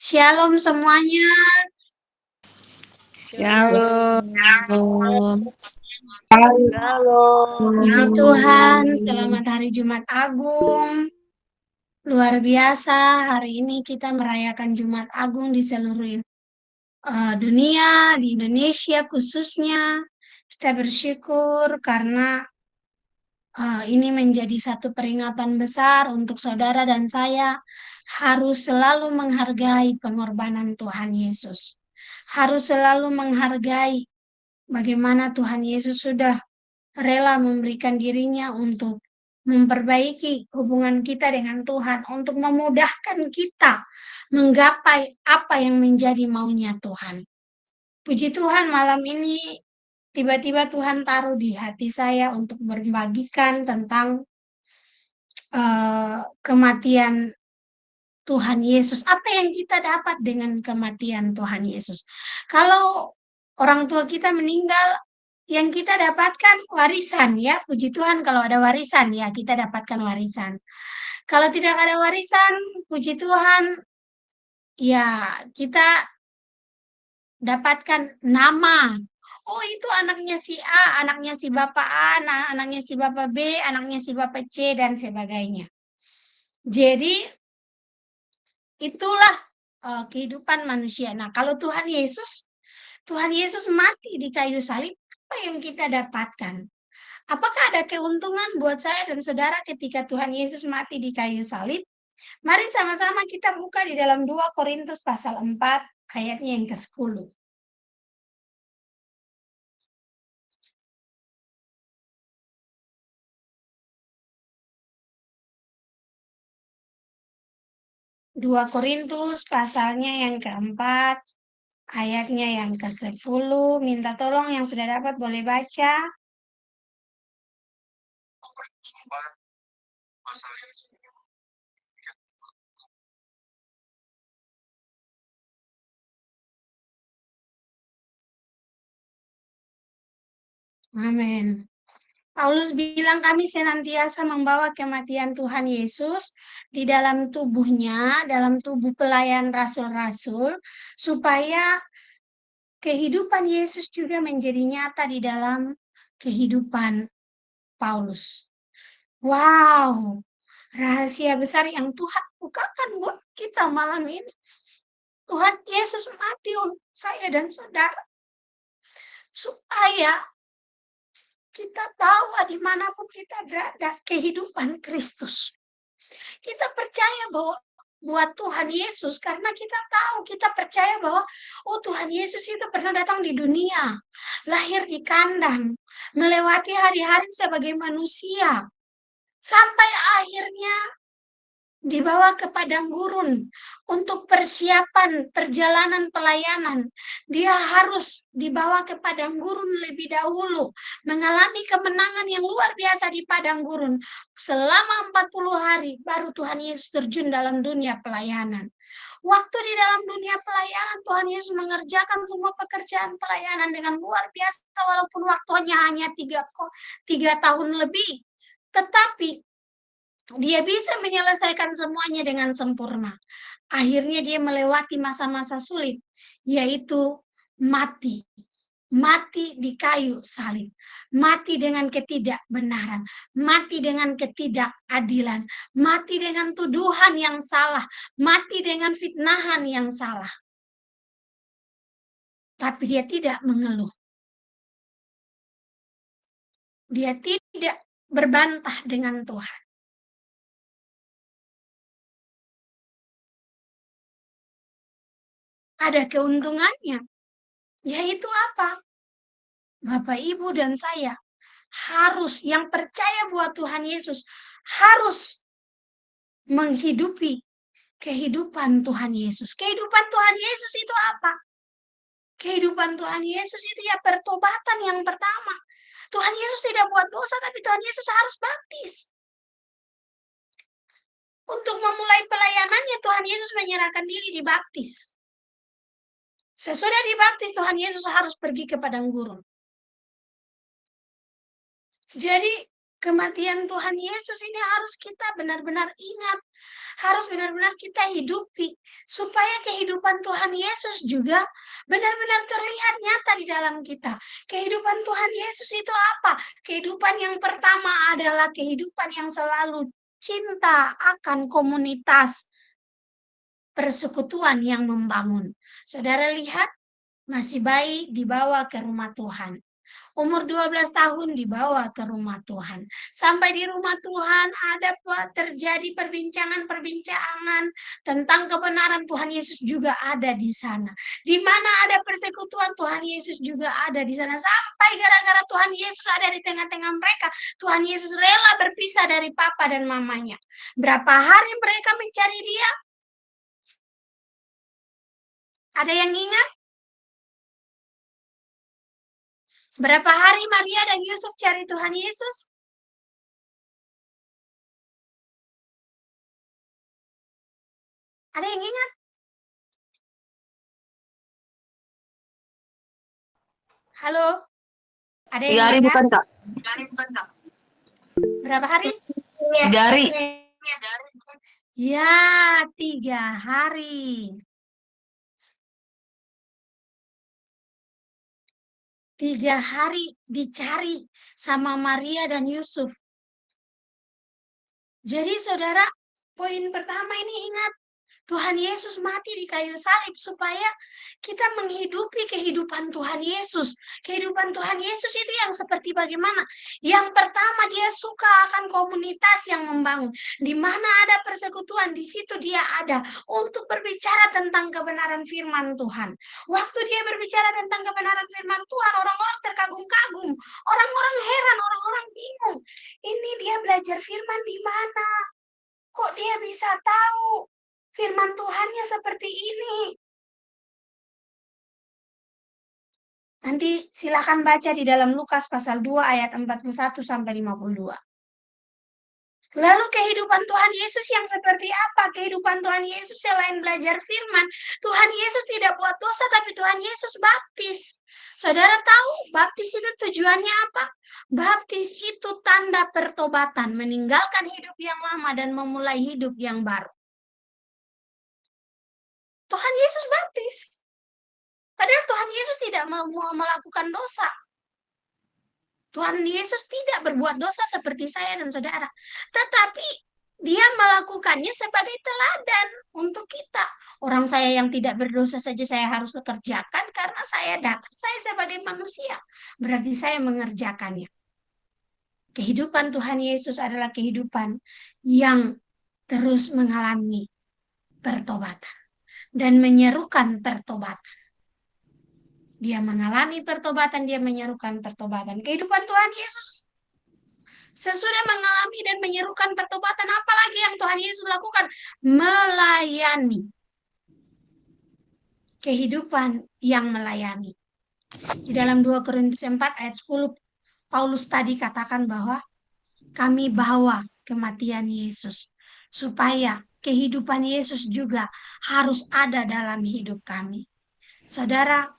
Shalom semuanya. Shalom. Puji Tuhan, selamat hari Jumat Agung. Luar biasa, hari ini kita merayakan Jumat Agung di seluruh dunia, di Indonesia khususnya. Kita bersyukur karena ini menjadi satu peringatan besar untuk saudara dan saya harus selalu menghargai pengorbanan Tuhan Yesus. Harus selalu menghargai bagaimana Tuhan Yesus sudah rela memberikan dirinya untuk memperbaiki hubungan kita dengan Tuhan, untuk memudahkan kita menggapai apa yang menjadi maunya Tuhan. Puji Tuhan, malam ini tiba-tiba Tuhan taruh di hati saya untuk berbagikan tentang kematian Tuhan Yesus. Apa yang kita dapat dengan kematian Tuhan Yesus? Kalau orang tua kita meninggal, yang kita dapatkan warisan ya. Puji Tuhan kalau ada warisan ya, kita dapatkan warisan. Kalau tidak ada warisan, puji Tuhan ya kita dapatkan nama. Oh, itu anaknya si A, anaknya si Bapak A, anaknya si Bapak B, anaknya si Bapak C dan sebagainya. Jadi itulah kehidupan manusia. Nah, kalau Tuhan Yesus mati di kayu salib, apa yang kita dapatkan? Apakah ada keuntungan buat saya dan saudara ketika Tuhan Yesus mati di kayu salib? Mari sama-sama kita buka di dalam 2 Korintus pasal 4 ayatnya yang ke-10. 2 Korintus pasalnya yang ke-4 ayatnya yang ke-10. Minta tolong yang sudah dapat boleh baca. Amin. Paulus bilang kami senantiasa membawa kematian Tuhan Yesus di dalam tubuhnya, dalam tubuh pelayan rasul-rasul, supaya kehidupan Yesus juga menjadi nyata di dalam kehidupan Paulus. Wow, rahasia besar yang Tuhan bukakan buat kita malam ini. Tuhan Yesus mati untuk saya dan saudara. Supaya kita tahu dimanapun kita berada, kehidupan Kristus. Kita percaya bahwa buat Tuhan Yesus, karena kita tahu, kita percaya bahwa oh Tuhan Yesus itu pernah datang di dunia, lahir di kandang, melewati hari-hari sebagai manusia, sampai akhirnya dibawa ke padang gurun untuk persiapan perjalanan pelayanan. Dia harus dibawa ke padang gurun lebih dahulu, mengalami kemenangan yang luar biasa di padang gurun. Selama 40 hari baru Tuhan Yesus terjun dalam dunia pelayanan. Waktu di dalam dunia pelayanan, Tuhan Yesus mengerjakan semua pekerjaan pelayanan dengan luar biasa, walaupun waktunya hanya 3 tahun lebih. Tetapi dia bisa menyelesaikan semuanya dengan sempurna. Akhirnya dia melewati masa-masa sulit, yaitu mati. Mati di kayu salib. Mati dengan ketidakbenaran. Mati dengan ketidakadilan. Mati dengan tuduhan yang salah. Mati dengan fitnahan yang salah. Tapi dia tidak mengeluh. Dia tidak berbantah dengan Tuhan. Ada keuntungannya, yaitu apa? Bapak, Ibu, dan saya harus, yang percaya buat Tuhan Yesus, harus menghidupi kehidupan Tuhan Yesus. Kehidupan Tuhan Yesus itu apa? Kehidupan Tuhan Yesus itu ya pertobatan yang pertama. Tuhan Yesus tidak buat dosa, tapi Tuhan Yesus harus baptis. Untuk memulai pelayanannya, Tuhan Yesus menyerahkan diri dibaptis. Sesudah dibaptis, Tuhan Yesus harus pergi ke padang gurun. Jadi Kematian Tuhan Yesus ini harus kita benar-benar ingat, harus benar-benar kita hidupi, supaya kehidupan Tuhan Yesus juga benar-benar terlihat nyata di dalam kita. Kehidupan Tuhan Yesus itu apa? Kehidupan yang pertama adalah kehidupan yang selalu cinta akan komunitas persekutuan yang membangun. Saudara lihat, masih bayi dibawa ke rumah Tuhan. Umur 12 tahun dibawa ke rumah Tuhan. Sampai di rumah Tuhan ada terjadi perbincangan-perbincangan tentang kebenaran. Tuhan Yesus juga ada di sana. Di mana ada persekutuan, Tuhan Yesus juga ada di sana. Sampai gara-gara Tuhan Yesus ada di tengah-tengah mereka, Tuhan Yesus rela berpisah dari papa dan mamanya. Berapa hari mereka mencari dia? Ada yang ingat? Berapa hari Maria dan Yusuf cari Tuhan Yesus? Ada yang ingat? Halo? Ada yang 3 hari dengar? bukan, Kak? Berapa hari? 3 hari. Ya, 3 hari. 3 hari dicari sama Maria dan Yusuf. Jadi saudara, poin pertama ini ingat, Tuhan Yesus mati di kayu salib supaya kita menghidupi kehidupan Tuhan Yesus. Kehidupan Tuhan Yesus itu yang seperti bagaimana? Yang pertama, dia suka akan komunitas yang membangun. Di mana ada persekutuan, di situ dia ada untuk berbicara tentang kebenaran firman Tuhan. Waktu dia berbicara tentang kebenaran firman Tuhan, orang-orang terkagum-kagum. Orang-orang heran, orang-orang bingung. Ini dia belajar firman di mana? Kok dia bisa tahu firman Tuhannya seperti ini? Nanti silakan baca di dalam Lukas pasal 2 ayat 41 sampai 52. Lalu kehidupan Tuhan Yesus yang seperti apa? Kehidupan Tuhan Yesus selain belajar firman, Tuhan Yesus tidak buat dosa, tapi Tuhan Yesus baptis. Saudara tahu baptis itu tujuannya apa? Baptis itu tanda pertobatan, meninggalkan hidup yang lama dan memulai hidup yang baru. Tuhan Yesus baptis. Padahal Tuhan Yesus tidak mau melakukan dosa. Tuhan Yesus tidak berbuat dosa seperti saya dan saudara. Tetapi dia melakukannya sebagai teladan untuk kita. Orang saya yang tidak berdosa saja saya harus kerjakan karena saya datang. Saya sebagai manusia. Berarti saya mengerjakannya. Kehidupan Tuhan Yesus adalah kehidupan yang terus mengalami pertobatan. Dan menyerukan pertobatan. Dia mengalami pertobatan, dia menyerukan pertobatan. Kehidupan Tuhan Yesus sesudah mengalami dan menyerukan pertobatan, apalagi yang Tuhan Yesus lakukan? Melayani. Kehidupan yang melayani. Di dalam 2 Korintus 4 ayat 10, Paulus tadi katakan bahwa kami bawa kematian Yesus, supaya kehidupan Yesus juga harus ada dalam hidup kami. Saudara,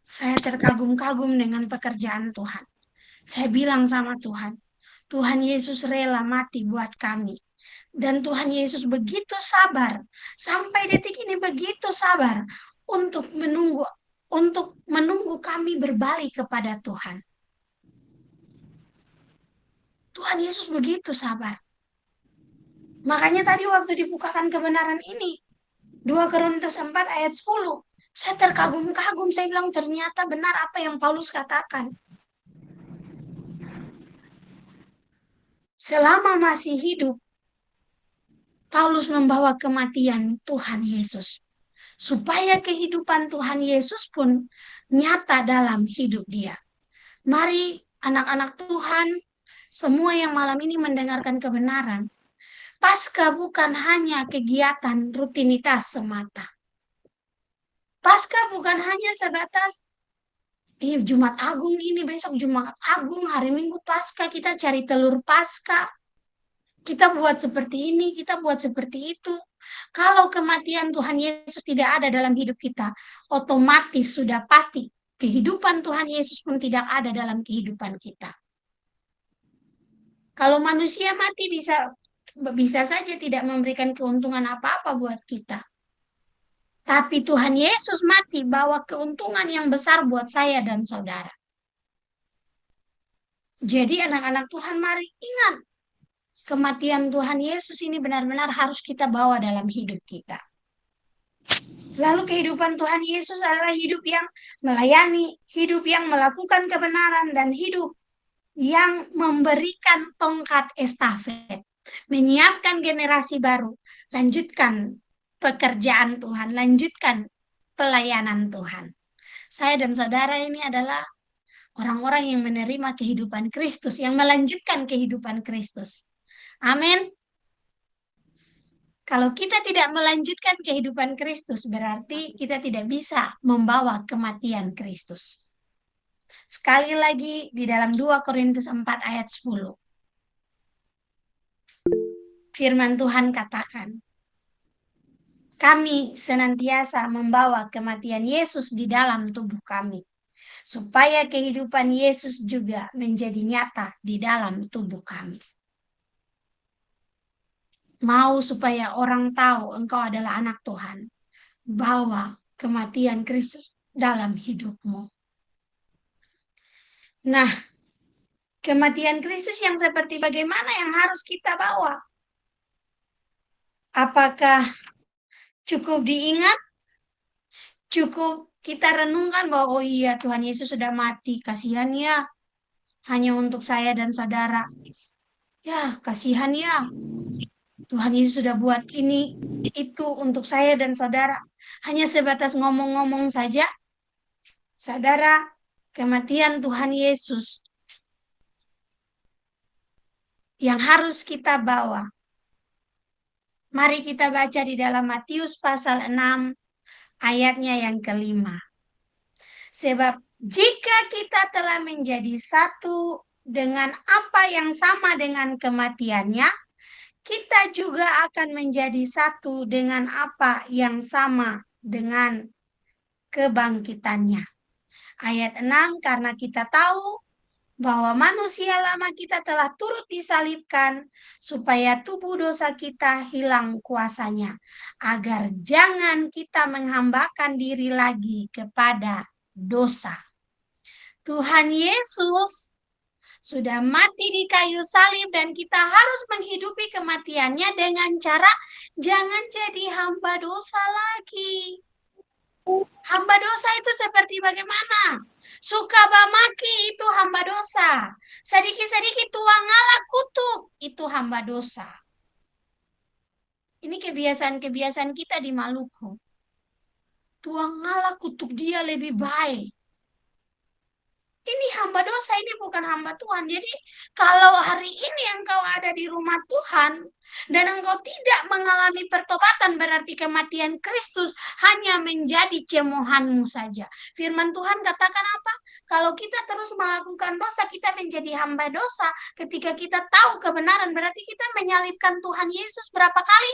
saya terkagum-kagum dengan pekerjaan Tuhan. Saya bilang sama Tuhan, Tuhan Yesus rela mati buat kami. Dan Tuhan Yesus begitu sabar, sampai detik ini begitu sabar untuk menunggu kami berbalik kepada Tuhan. Tuhan Yesus begitu sabar. Makanya tadi waktu dibukakan kebenaran ini, 2 Korintus 4 ayat 10, saya terkagum-kagum, saya bilang ternyata benar apa yang Paulus katakan. Selama masih hidup, Paulus membawa kematian Tuhan Yesus. Supaya kehidupan Tuhan Yesus pun nyata dalam hidup dia. Mari anak-anak Tuhan, semua yang malam ini mendengarkan kebenaran. Paskah bukan hanya kegiatan rutinitas semata. Paskah bukan hanya sebatas Jumat Agung ini, besok Jumat Agung, hari Minggu Paskah, kita cari telur Paskah. Kita buat seperti ini, kita buat seperti itu. Kalau kematian Tuhan Yesus tidak ada dalam hidup kita, otomatis sudah pasti kehidupan Tuhan Yesus pun tidak ada dalam kehidupan kita. Kalau manusia mati bisa saja tidak memberikan keuntungan apa-apa buat kita. Tapi Tuhan Yesus mati bawa keuntungan yang besar buat saya dan saudara. Jadi anak-anak Tuhan, mari ingat, kematian Tuhan Yesus ini benar-benar harus kita bawa dalam hidup kita. Lalu kehidupan Tuhan Yesus adalah hidup yang melayani, hidup yang melakukan kebenaran, dan hidup yang memberikan tongkat estafet, menyiapkan generasi baru, lanjutkan pekerjaan Tuhan, lanjutkan pelayanan Tuhan. Saya dan saudara ini adalah orang-orang yang menerima kehidupan Kristus, yang melanjutkan kehidupan Kristus. Amin. Kalau kita tidak melanjutkan kehidupan Kristus, berarti kita tidak bisa membawa kematian Kristus. Sekali lagi di dalam 2 Korintus 4 ayat 10. Firman Tuhan katakan, kami senantiasa membawa kematian Yesus di dalam tubuh kami, supaya kehidupan Yesus juga menjadi nyata di dalam tubuh kami. Mau supaya orang tahu engkau adalah anak Tuhan, bawa kematian Kristus dalam hidupmu. Nah, kematian Kristus yang seperti bagaimana yang harus kita bawa? Apakah cukup diingat? Cukup kita renungkan bahwa oh iya, Tuhan Yesus sudah mati, kasihan ya, hanya untuk saya dan saudara. Ya, kasihan ya, Tuhan Yesus sudah buat ini, itu untuk saya dan saudara. Hanya sebatas ngomong-ngomong saja. Saudara, kematian Tuhan Yesus yang harus kita bawa. Mari kita baca di dalam Matius pasal 6 ayatnya yang kelima. Sebab jika kita telah menjadi satu dengan apa yang sama dengan kematiannya, kita juga akan menjadi satu dengan apa yang sama dengan kebangkitannya. Ayat 6, karena kita tahu bahwa manusia lama kita telah turut disalibkan supaya tubuh dosa kita hilang kuasanya, agar jangan kita menghambakan diri lagi kepada dosa. Tuhan Yesus sudah mati di kayu salib dan kita harus menghidupi kematiannya dengan cara jangan jadi hamba dosa lagi. Hamba dosa itu seperti bagaimana? Suka bamaki itu hamba dosa. Sedikit-sedikit tuang ngalah kutuk itu hamba dosa. Ini kebiasaan-kebiasaan kita di Maluku. Tuang ngalah kutuk dia lebih baik. Ini hamba dosa, ini bukan hamba Tuhan. Jadi kalau hari ini engkau ada di rumah Tuhan dan engkau tidak mengalami pertobatan, berarti kematian Kristus hanya menjadi cemohanmu saja. Firman Tuhan katakan apa? Kalau kita terus melakukan dosa, kita menjadi hamba dosa. Ketika kita tahu kebenaran, berarti kita menyalibkan Tuhan Yesus berapa kali?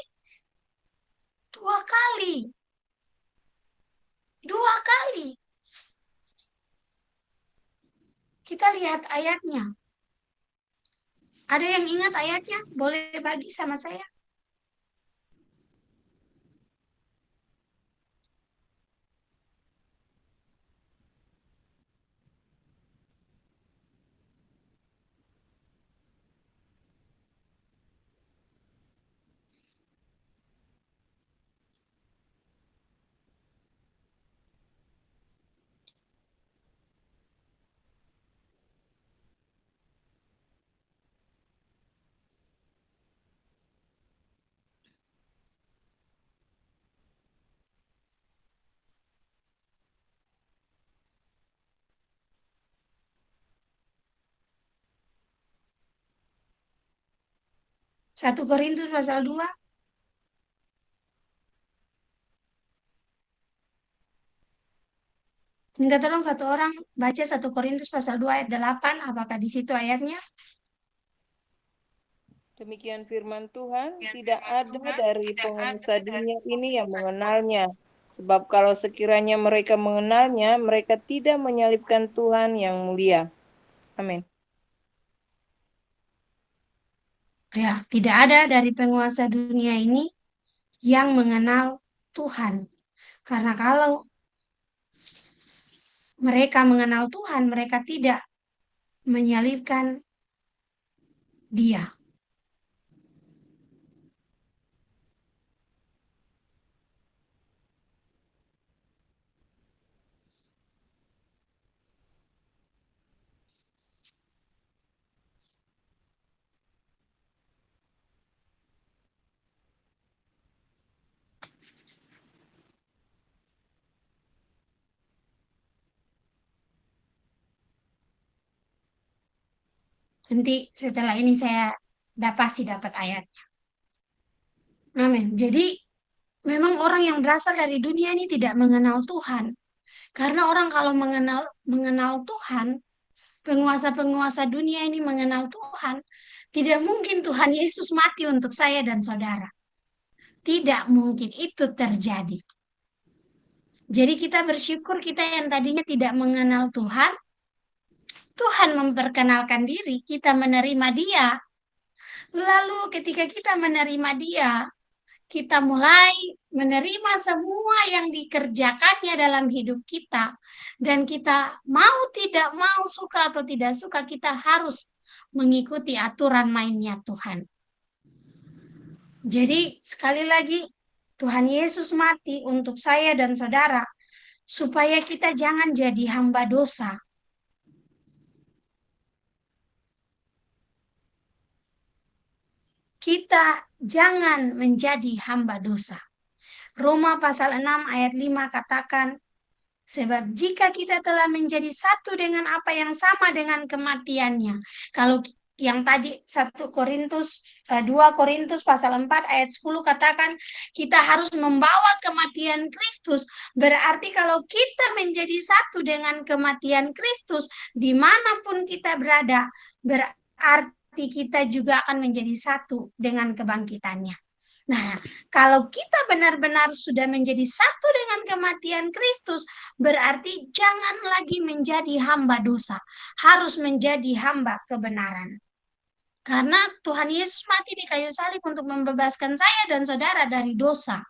2 kali. 2 kali. Kita lihat ayatnya. Ada yang ingat ayatnya? Boleh bagi sama saya? Satu Korintus pasal 2. Minta tolong satu orang baca 1 Korintus pasal 2 ayat 8. Apakah di situ ayatnya? Demikian firman Tuhan, tidak ada dari penguasa dunia ini yang mengenalnya. Sebab kalau sekiranya mereka mengenalnya, mereka tidak menyalibkan Tuhan yang mulia. Amin. Ya, tidak ada dari penguasa dunia ini yang mengenal Tuhan. Karena kalau mereka mengenal Tuhan, mereka tidak menyalibkan Dia. Nanti setelah ini saya pasti dapat ayatnya. Amin. Jadi memang orang yang berasal dari dunia ini tidak mengenal Tuhan. Karena orang kalau mengenal Tuhan, penguasa-penguasa dunia ini mengenal Tuhan, tidak mungkin Tuhan Yesus mati untuk saya dan saudara. Tidak mungkin itu terjadi. Jadi kita bersyukur kita yang tadinya tidak mengenal Tuhan, Tuhan memperkenalkan diri, kita menerima Dia. Lalu ketika kita menerima Dia, kita mulai menerima semua yang dikerjakannya dalam hidup kita. Dan kita mau tidak mau, suka atau tidak suka, kita harus mengikuti aturan mainnya Tuhan. Jadi sekali lagi, Tuhan Yesus mati untuk saya dan saudara, supaya kita jangan jadi hamba dosa. Kita jangan menjadi hamba dosa. Roma pasal 6 ayat 5 katakan, sebab jika kita telah menjadi satu dengan apa yang sama dengan kematiannya. Kalau yang tadi 2 Korintus pasal 4 ayat 10 katakan kita harus membawa kematian Kristus. Berarti kalau kita menjadi satu dengan kematian Kristus, dimanapun kita berada, berarti kita juga akan menjadi satu dengan kebangkitannya. Nah, kalau kita benar-benar sudah menjadi satu dengan kematian Kristus, berarti jangan lagi menjadi hamba dosa, harus menjadi hamba kebenaran. Karena Tuhan Yesus mati di kayu salib untuk membebaskan saya dan saudara dari dosa.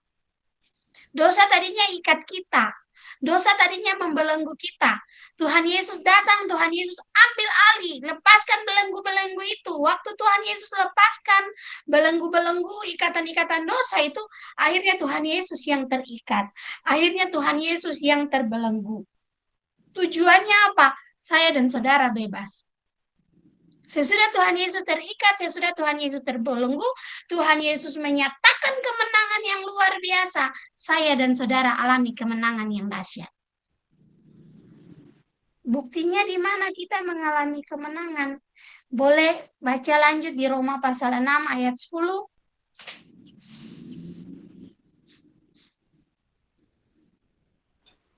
Dosa tadinya ikat kita, dosa tadinya membelenggu kita. Tuhan Yesus datang, Tuhan Yesus ambil alih, lepaskan belenggu-belenggu itu. Waktu Tuhan Yesus lepaskan belenggu-belenggu, ikatan-ikatan dosa itu, akhirnya Tuhan Yesus yang terikat. Akhirnya Tuhan Yesus yang terbelenggu. Tujuannya apa? Saya dan saudara bebas. Sesudah Tuhan Yesus terikat, sesudah Tuhan Yesus terbelenggu, Tuhan Yesus menyatakan kemenangan yang luar biasa. Saya dan saudara alami kemenangan yang dahsyat. Buktinya di mana kita mengalami kemenangan? Boleh baca lanjut di Roma pasal 6 ayat 10.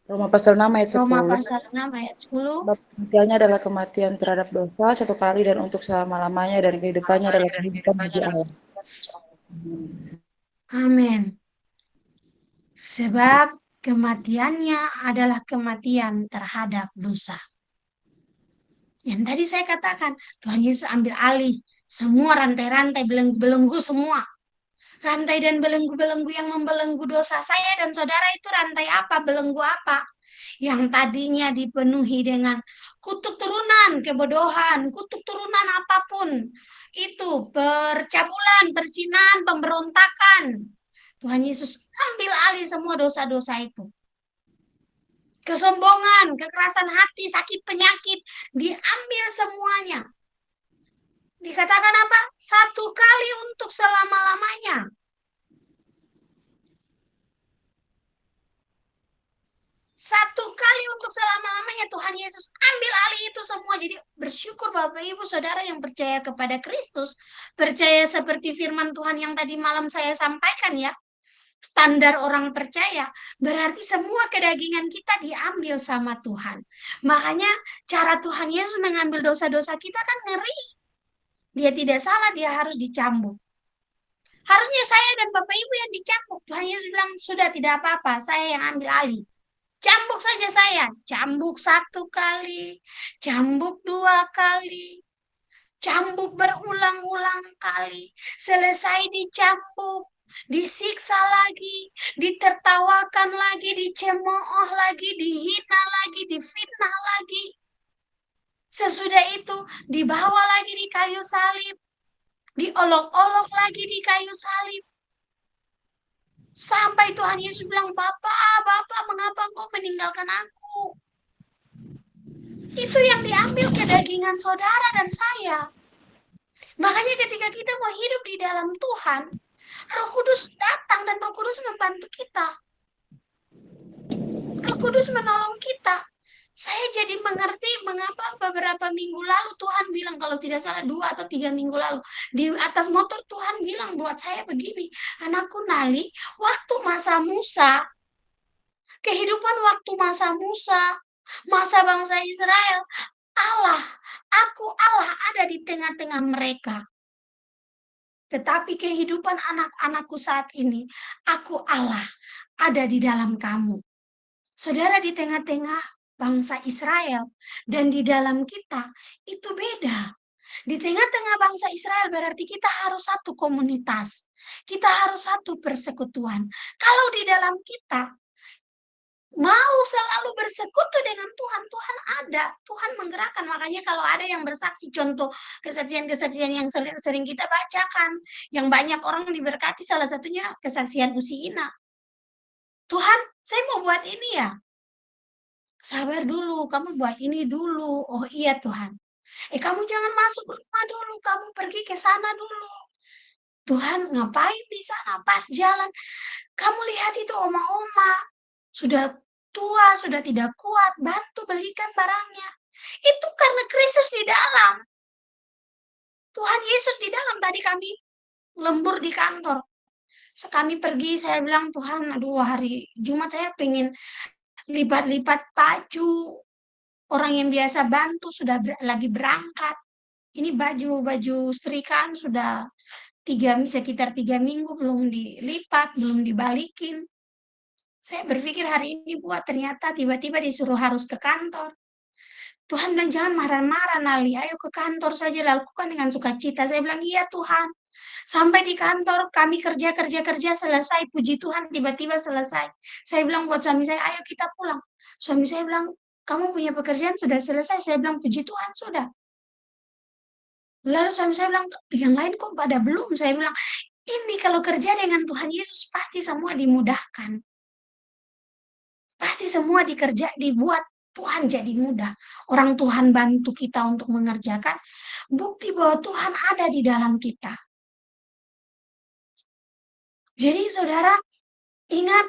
Roma pasal 6 ayat 10. Roma pasal 6 ayat 10. Sebab kematiannya adalah kematian terhadap dosa satu kali dan untuk selama-lamanya, dan kehidupannya adalah kehidupan bagi Allah. Amin. Sebab kematiannya adalah kematian terhadap dosa. Yang tadi saya katakan, Tuhan Yesus ambil alih semua rantai-rantai, belenggu-belenggu semua. Rantai dan belenggu-belenggu yang membelenggu dosa saya dan saudara itu rantai apa, belenggu apa? Yang tadinya dipenuhi dengan kutuk turunan, kebodohan, kutuk turunan apapun. Itu percabulan, persinahan, pemberontakan. Tuhan Yesus ambil alih semua dosa-dosa itu. Kesombongan, kekerasan hati, sakit penyakit, diambil semuanya. Dikatakan apa? Satu kali untuk selama-lamanya. Satu kali untuk selama-lamanya Tuhan Yesus ambil alih itu semua. Jadi bersyukur Bapak Ibu Saudara yang percaya kepada Kristus. Percaya seperti firman Tuhan yang tadi malam saya sampaikan ya. Standar orang percaya. Berarti semua kedagingan kita diambil sama Tuhan. Makanya cara Tuhan Yesus mengambil dosa-dosa kita kan ngeri. Dia tidak salah, dia harus dicambuk. Harusnya saya dan Bapak Ibu yang dicambuk. Tuhan Yesus bilang, sudah tidak apa-apa, saya yang ambil alih. Cambuk saja saya. Cambuk 1 kali, cambuk 2 kali. Cambuk berulang-ulang kali. Selesai dicambuk, disiksa lagi, ditertawakan lagi, dicemooh lagi, dihina lagi, difitnah lagi. Sesudah itu dibawa lagi di kayu salib, diolok-olok lagi di kayu salib. Sampai Tuhan Yesus bilang, Bapak, mengapa engkau meninggalkan aku? Itu yang diambil kedagingan saudara dan saya. Makanya ketika kita mau hidup di dalam Tuhan, Roh Kudus datang dan Roh Kudus membantu kita. Roh Kudus menolong kita. Saya jadi mengerti mengapa beberapa minggu lalu Tuhan bilang, kalau tidak salah 2 atau 3 minggu lalu, di atas motor Tuhan bilang buat saya begini, anakku Nali, waktu masa Musa, kehidupan waktu masa Musa, masa bangsa Israel, aku Allah ada di tengah-tengah mereka. Tetapi kehidupan anak-anakku saat ini, aku Allah ada di dalam kamu. Saudara, di tengah-tengah bangsa Israel dan di dalam kita, itu beda. Di tengah-tengah bangsa Israel berarti kita harus satu komunitas. Kita harus satu persekutuan. Kalau di dalam kita, mau selalu bersekutu dengan Tuhan, Tuhan ada, Tuhan menggerakkan. Makanya kalau ada yang bersaksi, contoh kesaksian-kesaksian yang sering kita bacakan, yang banyak orang diberkati, salah satunya kesaksian Usiina. Tuhan, saya mau buat ini ya. Sabar dulu, kamu buat ini dulu. Oh iya Tuhan. Kamu jangan masuk rumah dulu, kamu pergi ke sana dulu. Tuhan, ngapain di sana? Pas jalan, kamu lihat itu oma-oma, sudah tua, sudah tidak kuat, bantu belikan barangnya. Itu karena Kristus di dalam. Tuhan Yesus di dalam. Tadi kami lembur di kantor. Kami pergi, saya bilang, Tuhan, aduh hari Jumat saya pengen lipat-lipat baju. Orang yang biasa bantu sudah lagi berangkat. Ini baju setrikaan sudah sekitar 3 minggu belum dilipat, belum dibalikin. Saya berpikir hari ini buat, ternyata tiba-tiba disuruh harus ke kantor. Tuhan bilang, jangan marah-marah Nali, ayo ke kantor saja, lakukan dengan sukacita. Saya bilang, iya Tuhan. Sampai di kantor kami kerja selesai, puji Tuhan tiba-tiba selesai. Saya bilang buat suami saya, ayo kita pulang. Suami saya bilang, kamu punya pekerjaan sudah selesai. Saya bilang, puji Tuhan sudah. Lalu suami saya bilang, yang lain kok pada belum? Saya bilang, ini kalau kerja dengan Tuhan Yesus pasti semua dimudahkan. Pasti semua dibuat Tuhan jadi mudah. Orang Tuhan bantu kita untuk mengerjakan. Bukti bahwa Tuhan ada di dalam kita. Jadi saudara, ingat,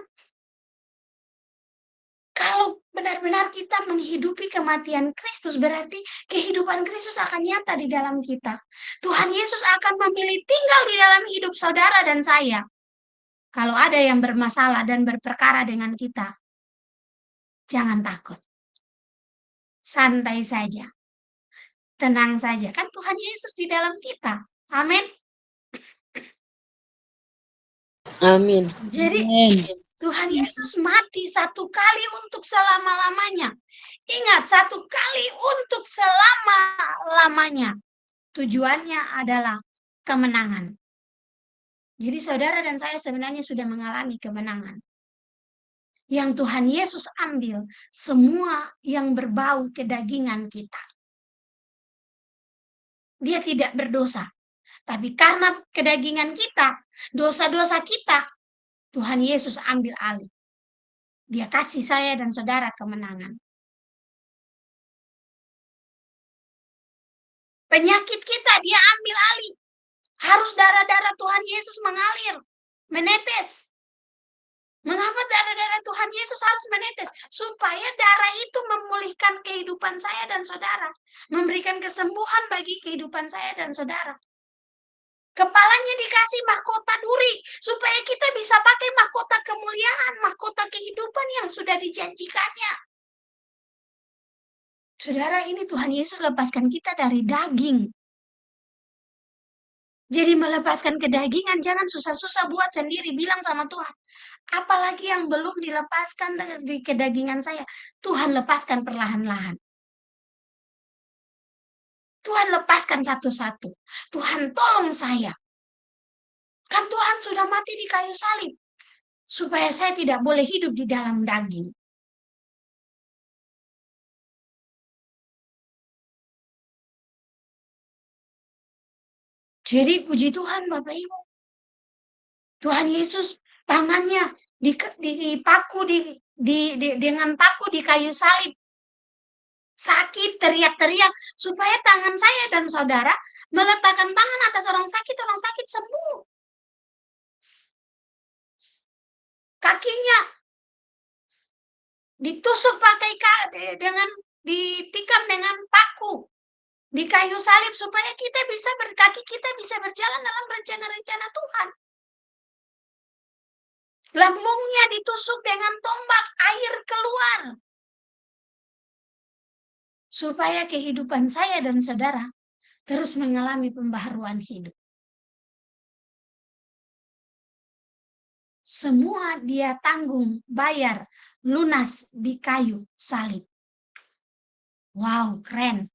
kalau benar-benar kita menghidupi kematian Kristus, berarti kehidupan Kristus akan nyata di dalam kita. Tuhan Yesus akan memilih tinggal di dalam hidup saudara dan saya. Kalau ada yang bermasalah dan berperkara dengan kita, jangan takut. Santai saja. Tenang saja. Kan Tuhan Yesus di dalam kita. Amin. Amin. Jadi Tuhan Yesus mati satu kali untuk selama-lamanya. Ingat, satu kali untuk selama-lamanya. Tujuannya adalah kemenangan. Jadi saudara dan saya sebenarnya sudah mengalami kemenangan. Yang Tuhan Yesus ambil semua yang berbau kedagingan kita. Dia tidak berdosa. Tapi karena kedagingan kita, dosa-dosa kita, Tuhan Yesus ambil alih. Dia kasih saya dan saudara kemenangan. Penyakit kita dia ambil alih. Harus darah-darah Tuhan Yesus mengalir, menetes. Mengapa darah-darah Tuhan Yesus harus menetes? Supaya darah itu memulihkan kehidupan saya dan saudara. Memberikan kesembuhan bagi kehidupan saya dan saudara. Kepalanya dikasih mahkota duri, supaya kita bisa pakai mahkota kemuliaan, mahkota kehidupan yang sudah dijanjikannya. Saudara, ini Tuhan Yesus lepaskan kita dari daging. Jadi melepaskan kedagingan, jangan susah-susah buat sendiri, bilang sama Tuhan. Apalagi yang belum dilepaskan dari kedagingan saya, Tuhan lepaskan perlahan-lahan. Tuhan lepaskan satu-satu. Tuhan tolong saya. Kan Tuhan sudah mati di kayu salib. Supaya saya tidak boleh hidup di dalam daging. Jadi puji Tuhan Bapak Ibu. Tuhan Yesus tangannya dipaku dengan paku di kayu salib. Sakit, teriak-teriak supaya tangan saya dan saudara meletakkan tangan atas orang sakit sembuh. Kakinya ditusuk ditikam dengan paku di kayu salib supaya kaki kita bisa berjalan dalam rencana-rencana Tuhan. Lambungnya ditusuk dengan tombak, air keluar. Supaya kehidupan saya dan saudara terus mengalami pembaharuan hidup. Semua dia tanggung, bayar, lunas di kayu salib. Wow, keren.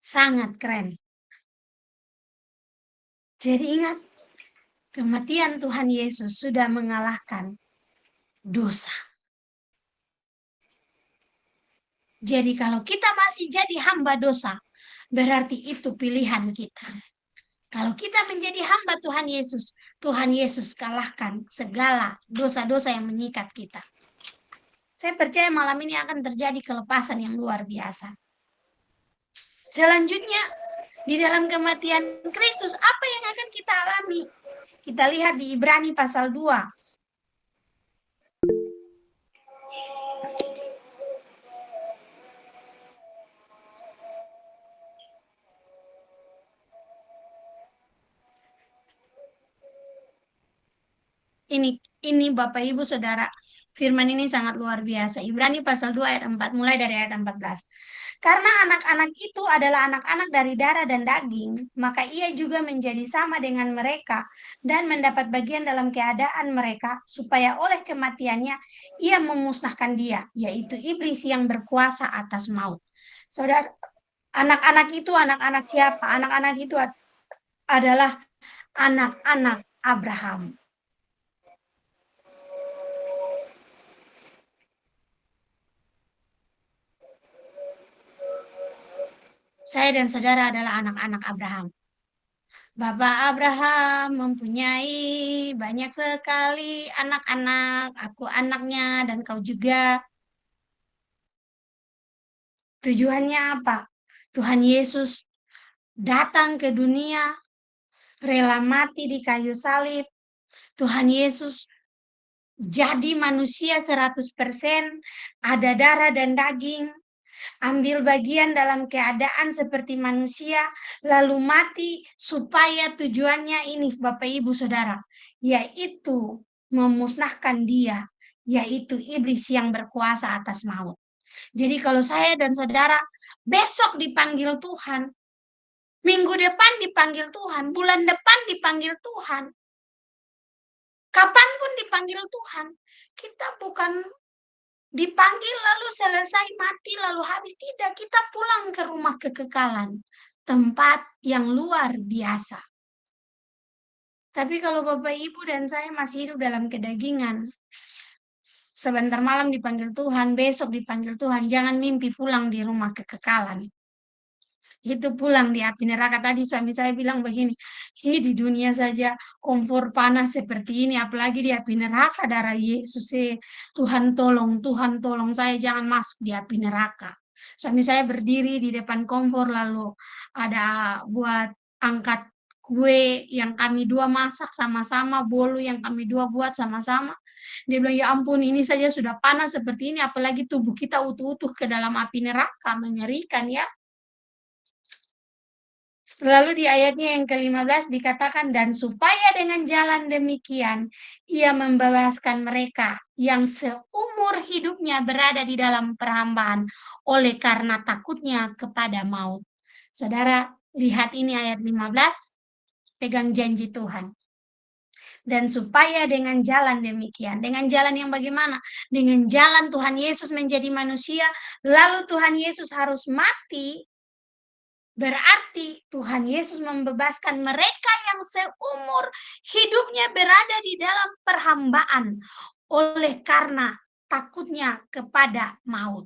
Sangat keren. Jadi ingat, kematian Tuhan Yesus sudah mengalahkan dosa. Jadi kalau kita masih jadi hamba dosa, berarti itu pilihan kita. Kalau kita menjadi hamba Tuhan Yesus kalahkan segala dosa-dosa yang mengikat kita. Saya percaya malam ini akan terjadi kelepasan yang luar biasa. Selanjutnya, di dalam kematian Kristus, apa yang akan kita alami? Kita lihat di Ibrani pasal 2. Ini Bapak Ibu Saudara, firman ini sangat luar biasa. Ibrani pasal 2 ayat 4, mulai dari ayat 14. Karena anak-anak itu adalah anak-anak dari darah dan daging, maka ia juga menjadi sama dengan mereka dan mendapat bagian dalam keadaan mereka, supaya oleh kematiannya ia memusnahkan dia, yaitu iblis yang berkuasa atas maut. Saudara, anak-anak itu anak-anak siapa? Anak-anak itu adalah anak-anak Abraham. Saya dan saudara adalah anak-anak Abraham. Bapak Abraham mempunyai banyak sekali anak-anak, aku anaknya dan kau juga. Tujuannya apa? Tuhan Yesus datang ke dunia, rela mati di kayu salib. Tuhan Yesus jadi manusia 100%, ada darah dan daging, ambil bagian dalam keadaan seperti manusia, lalu mati supaya tujuannya ini Bapak Ibu Saudara, yaitu memusnahkan dia, yaitu iblis yang berkuasa atas maut. Jadi kalau saya dan saudara besok dipanggil Tuhan, minggu depan dipanggil Tuhan, bulan depan dipanggil Tuhan, kapanpun dipanggil Tuhan, kita bukan dipanggil lalu selesai mati lalu habis. Tidak, kita pulang ke rumah kekekalan, tempat yang luar biasa. Tapi kalau Bapak Ibu dan saya masih hidup dalam kedagingan, sebentar malam dipanggil Tuhan, besok dipanggil Tuhan, jangan mimpi pulang di rumah kekekalan. Itu pulang di api neraka. Tadi suami saya bilang begini, di dunia saja kompor panas seperti ini, apalagi di api neraka darah Yesus. Tuhan tolong saya jangan masuk di api neraka. Suami saya berdiri di depan kompor, lalu ada buat angkat kue yang kami dua masak sama-sama, bolu yang kami dua buat sama-sama. Dia bilang, ya ampun, ini saja sudah panas seperti ini, apalagi tubuh kita utuh-utuh ke dalam api neraka, mengerikan ya. Lalu di ayatnya yang ke-15 dikatakan, dan supaya dengan jalan demikian ia membebaskan mereka yang seumur hidupnya berada di dalam perhambaan oleh karena takutnya kepada maut. Saudara, lihat ini ayat 15, pegang janji Tuhan. Dan supaya dengan jalan demikian, dengan jalan yang bagaimana? Dengan jalan Tuhan Yesus menjadi manusia, lalu Tuhan Yesus harus mati Berarti Tuhan Yesus membebaskan mereka yang seumur hidupnya berada di dalam perhambaan oleh karena takutnya kepada maut.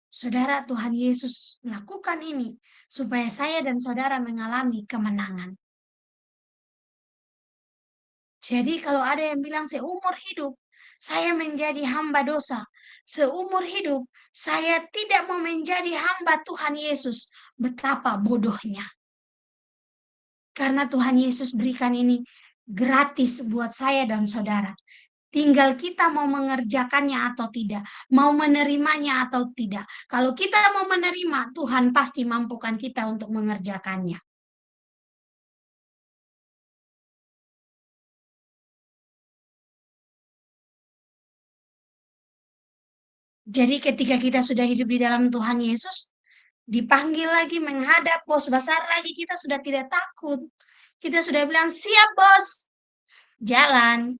Saudara, Tuhan Yesus melakukan ini supaya saya dan saudara mengalami kemenangan. Jadi kalau ada yang bilang seumur hidup saya menjadi hamba dosa, seumur hidup saya tidak mau menjadi hamba Tuhan Yesus, betapa bodohnya. Karena Tuhan Yesus berikan ini gratis buat saya dan saudara. Tinggal kita mau mengerjakannya atau tidak, mau menerimanya atau tidak. Kalau kita mau menerima, Tuhan pasti mampukan kita untuk mengerjakannya. Jadi ketika kita sudah hidup di dalam Tuhan Yesus, dipanggil lagi menghadap bos besar lagi, kita sudah tidak takut. Kita sudah bilang, siap bos, jalan.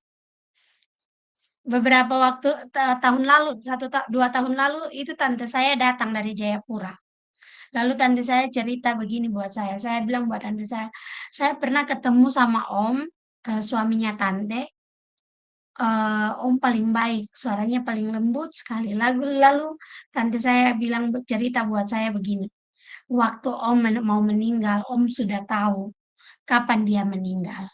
Beberapa waktu tahun lalu, 2 tahun lalu, itu tante saya datang dari Jayapura. Lalu tante saya cerita begini buat saya. Saya bilang buat tante saya pernah ketemu sama om, suaminya tante. Om paling baik, suaranya paling lembut sekali. Lalu tante saya bilang cerita buat saya begini. Waktu om mau meninggal, om sudah tahu kapan dia meninggal.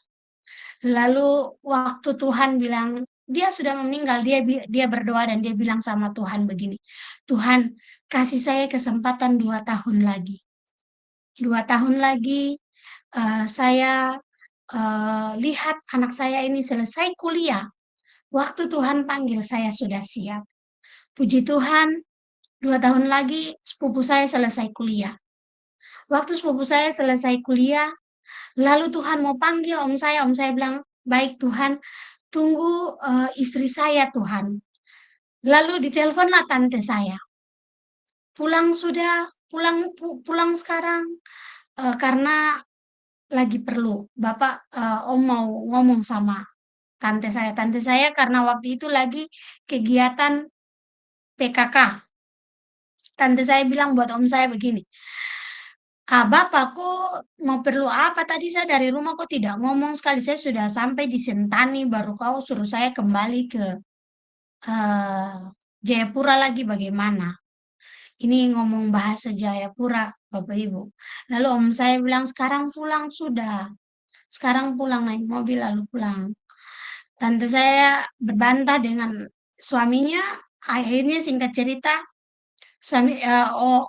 Lalu waktu Tuhan bilang dia sudah meninggal, dia berdoa dan dia bilang sama Tuhan begini, Tuhan kasih saya kesempatan 2 tahun lagi. 2 tahun lagi saya lihat anak saya ini selesai kuliah. Waktu Tuhan panggil saya sudah siap. Puji Tuhan, 2 tahun lagi sepupu saya selesai kuliah. Waktu sepupu saya selesai kuliah, lalu Tuhan mau panggil om saya bilang, baik Tuhan, tunggu istri saya Tuhan. Lalu diteleponlah tante saya. Pulang sudah, pulang sekarang karena lagi perlu. Bapak om mau ngomong sama tante saya. Tante saya karena waktu itu lagi kegiatan PKK. Tante saya bilang buat om saya begini, Bapak kok mau perlu apa tadi saya dari rumah kok tidak ngomong sekali, saya sudah sampai di Sentani baru kau suruh saya kembali ke Jayapura lagi bagaimana? Ini ngomong bahasa Jayapura, Bapak Ibu. Lalu om saya bilang sekarang pulang sudah. Sekarang pulang naik mobil lalu pulang. Tante saya berbantah dengan suaminya, akhirnya singkat cerita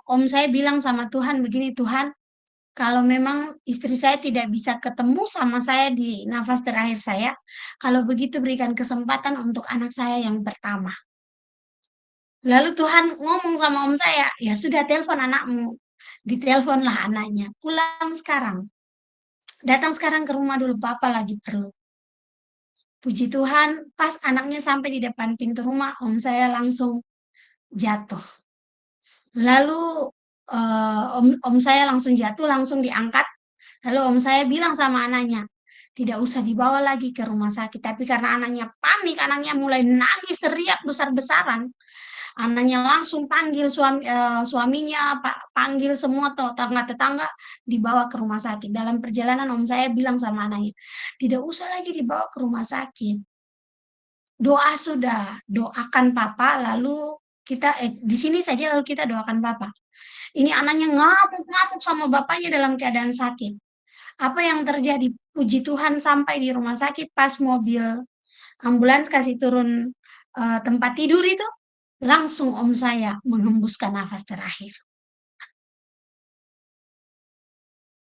om saya bilang sama Tuhan begini, Tuhan, kalau memang istri saya tidak bisa ketemu sama saya di nafas terakhir saya, kalau begitu berikan kesempatan untuk anak saya yang pertama. Lalu Tuhan ngomong sama om saya, ya sudah telepon anakmu. Diteleponlah anaknya, pulang sekarang. Datang sekarang ke rumah dulu, Papa lagi perlu. Puji Tuhan, pas anaknya sampai di depan pintu rumah, om saya langsung jatuh. Lalu om saya langsung jatuh, langsung diangkat. Lalu om saya bilang sama anaknya, tidak usah dibawa lagi ke rumah sakit. Tapi karena anaknya panik, anaknya mulai nangis, teriak besar-besaran. Anaknya langsung panggil suaminya, panggil semua tetangga-tetangga, dibawa ke rumah sakit. Dalam perjalanan om saya bilang sama anaknya, tidak usah lagi dibawa ke rumah sakit. Doa sudah, doakan Papa, lalu kita di sini saja lalu kita doakan Papa. Ini anaknya ngamuk-ngamuk sama bapaknya dalam keadaan sakit. Apa yang terjadi? Puji Tuhan sampai di rumah sakit pas mobil ambulans kasih turun tempat tidur itu, langsung om saya menghembuskan nafas terakhir.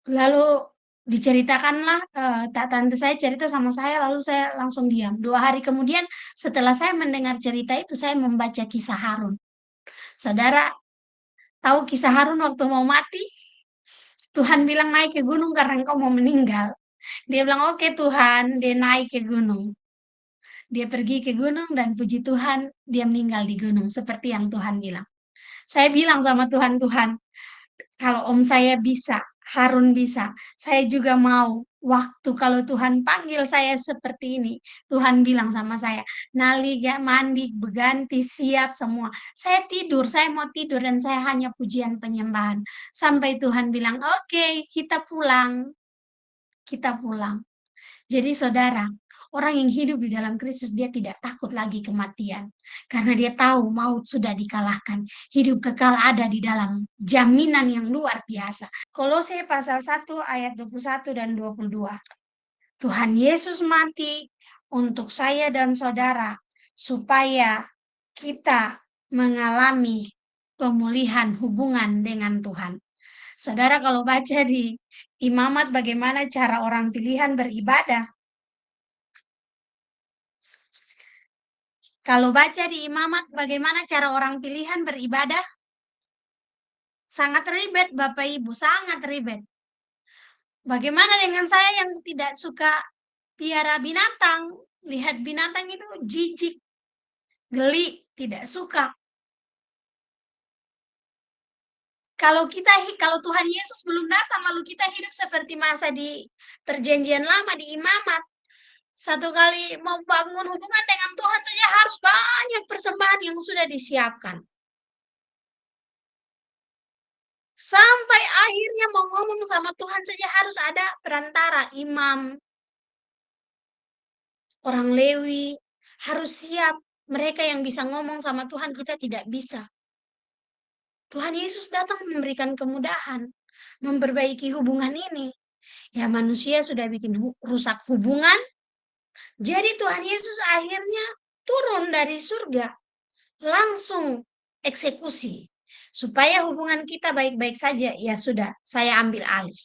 Lalu diceritakanlah, tante saya cerita sama saya, lalu saya langsung diam. 2 hari kemudian setelah saya mendengar cerita itu, saya membaca kisah Harun. Saudara tahu kisah Harun waktu mau mati? Tuhan bilang naik ke gunung karena engkau mau meninggal. Dia bilang, oke Tuhan, dia naik ke gunung. Dia pergi ke gunung dan puji Tuhan, dia meninggal di gunung seperti yang Tuhan bilang. Saya bilang sama Tuhan, Tuhan, kalau om saya bisa Harun bisa. Saya juga mau. Waktu kalau Tuhan panggil saya seperti ini, Tuhan bilang sama saya, Nali gak mandi, berganti, siap semua. Saya tidur, saya mau tidur dan saya hanya pujian penyembahan. Sampai Tuhan bilang, oke, kita pulang. Kita pulang. Jadi saudara, orang yang hidup di dalam Kristus dia tidak takut lagi kematian. Karena dia tahu maut sudah dikalahkan. Hidup kekal ada di dalam jaminan yang luar biasa. Kolose pasal 1 ayat 21 dan 22. Tuhan Yesus mati untuk saya dan saudara supaya kita mengalami pemulihan hubungan dengan Tuhan. Saudara kalau baca di Imamat bagaimana cara orang pilihan beribadah. Kalau baca di Imamat bagaimana cara orang pilihan beribadah. Sangat ribet Bapak Ibu, sangat ribet. Bagaimana dengan saya yang tidak suka piara binatang? Lihat binatang itu jijik, geli, tidak suka. Kalau Tuhan Yesus belum datang, lalu kita hidup seperti masa di perjanjian lama di Imamat. Satu kali mau bangun hubungan dengan Tuhan saja harus banyak persembahan yang sudah disiapkan. Sampai akhirnya mau ngomong sama Tuhan saja harus ada perantara, imam, orang Lewi, harus siap. Mereka yang bisa ngomong sama Tuhan, kita tidak bisa. Tuhan Yesus datang memberikan kemudahan, memperbaiki hubungan ini. Ya manusia sudah bikin rusak hubungan, jadi Tuhan Yesus akhirnya turun dari surga, langsung eksekusi. Supaya hubungan kita baik-baik saja, ya sudah, saya ambil alih.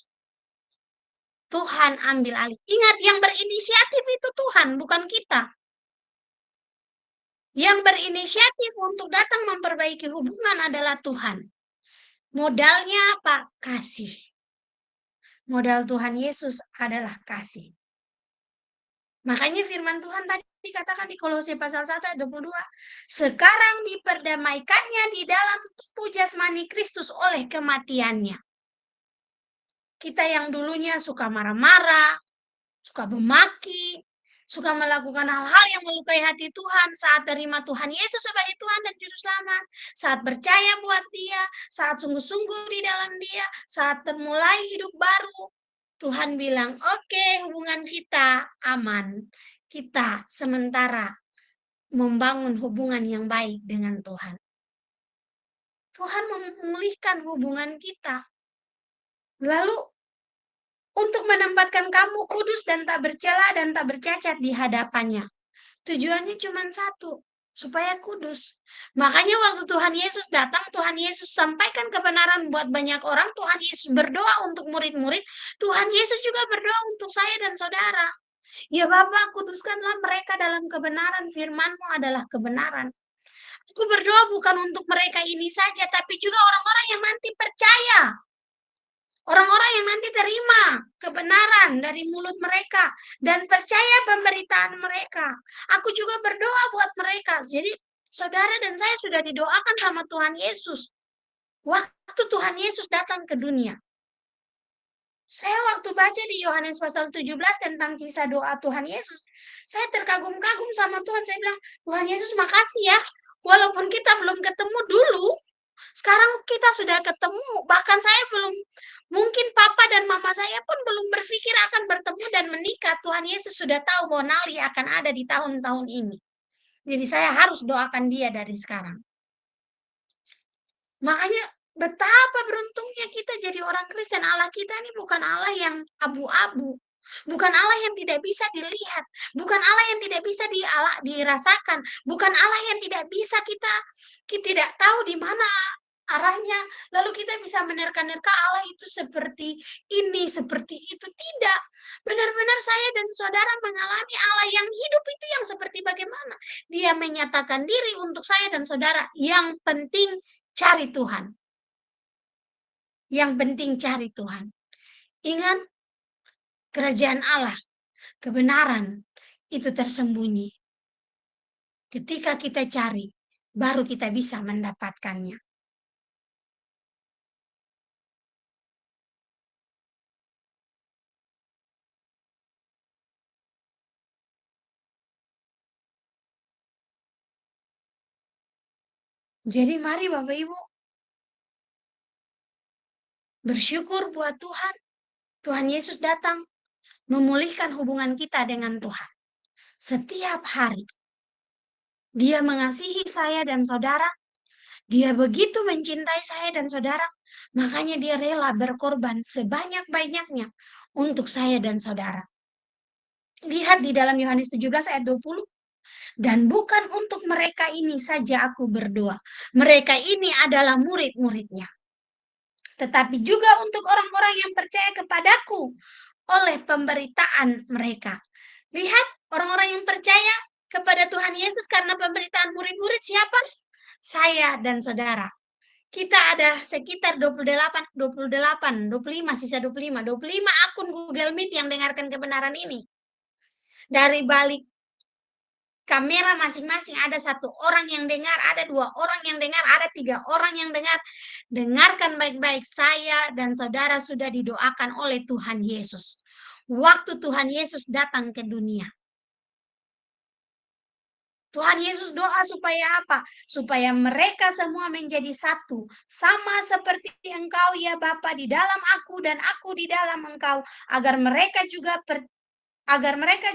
Tuhan ambil alih. Ingat, yang berinisiatif itu Tuhan, bukan kita. Yang berinisiatif untuk datang memperbaiki hubungan adalah Tuhan. Modalnya apa? Kasih. Modal Tuhan Yesus adalah kasih. Makanya firman Tuhan tadi dikatakan di Kolose pasal 1 ayat 22. Sekarang diperdamaikannya di dalam tubuh jasmani Kristus oleh kematiannya. Kita yang dulunya suka marah-marah, suka memaki, suka melakukan hal-hal yang melukai hati Tuhan saat terima Tuhan Yesus sebagai Tuhan dan Juru Selamat, saat percaya buat Dia, saat sungguh-sungguh di dalam Dia, saat termulai hidup baru. Tuhan bilang, oke, hubungan kita aman. Kita sementara membangun hubungan yang baik dengan Tuhan. Tuhan memulihkan hubungan kita. Lalu untuk menempatkan kamu kudus dan tak bercela dan tak bercacat di hadapannya. Tujuannya cuma satu, supaya kudus. Makanya waktu Tuhan Yesus datang, Tuhan Yesus sampaikan kebenaran buat banyak orang, Tuhan Yesus berdoa untuk murid-murid, Tuhan Yesus juga berdoa untuk saya dan saudara. Ya Bapa, kuduskanlah mereka dalam kebenaran, firman-Mu adalah kebenaran. Aku berdoa bukan untuk mereka ini saja, tapi juga orang-orang yang nanti percaya. Orang-orang yang nanti terima kebenaran dari mulut mereka dan percaya pemberitaan mereka. Aku juga berdoa buat mereka. Jadi saudara dan saya sudah didoakan sama Tuhan Yesus. Waktu Tuhan Yesus datang ke dunia. Saya waktu baca di Yohanes pasal 17 tentang kisah doa Tuhan Yesus, saya terkagum-kagum sama Tuhan. Saya bilang, Tuhan Yesus makasih ya. Walaupun kita belum ketemu dulu, sekarang kita sudah ketemu. Bahkan saya belum, mungkin papa dan mama saya pun belum berpikir akan bertemu dan menikah. Tuhan Yesus sudah tahu bahwa Nali akan ada di tahun-tahun ini. Jadi saya harus doakan dia dari sekarang. Makanya betapa beruntungnya kita jadi orang Kristen. Allah kita ini bukan Allah yang abu-abu. Bukan Allah yang tidak bisa dilihat. Bukan Allah yang tidak bisa dirasakan. Bukan Allah yang tidak bisa kita tidak tahu di mana arahnya. Lalu kita bisa menerka-nerka Allah itu seperti ini, seperti itu. Tidak. Benar-benar saya dan saudara mengalami Allah yang hidup itu yang seperti bagaimana. Dia menyatakan diri untuk saya dan saudara. Yang penting cari Tuhan. Yang penting cari Tuhan. Ingat, kerajaan Allah, kebenaran, itu tersembunyi. Ketika kita cari, baru kita bisa mendapatkannya. Jadi mari Bapak Ibu bersyukur buat Tuhan. Tuhan Yesus datang memulihkan hubungan kita dengan Tuhan. Setiap hari. Dia mengasihi saya dan saudara. Dia begitu mencintai saya dan saudara. Makanya dia rela berkorban sebanyak-banyaknya untuk saya dan saudara. Lihat di dalam Yohanes 17 ayat 20. Dan bukan untuk mereka ini saja aku berdoa. Mereka ini adalah murid-muridnya. Tetapi juga untuk orang-orang yang percaya kepadaku oleh pemberitaan mereka. Lihat, orang-orang yang percaya kepada Tuhan Yesus karena pemberitaan murid-murid siapa? Saya dan saudara. Kita ada sekitar 25, sisa 25 akun Google Meet yang dengarkan kebenaran ini. Dari balik kamera masing-masing ada 1 orang yang dengar, ada 2 orang yang dengar, ada 3 orang yang dengar. Dengarkan baik-baik, saya dan saudara sudah didoakan oleh Tuhan Yesus. Waktu Tuhan Yesus datang ke dunia. Tuhan Yesus doa supaya apa? Supaya mereka semua menjadi satu. Sama seperti Engkau ya Bapa di dalam aku dan aku di dalam Engkau. Agar mereka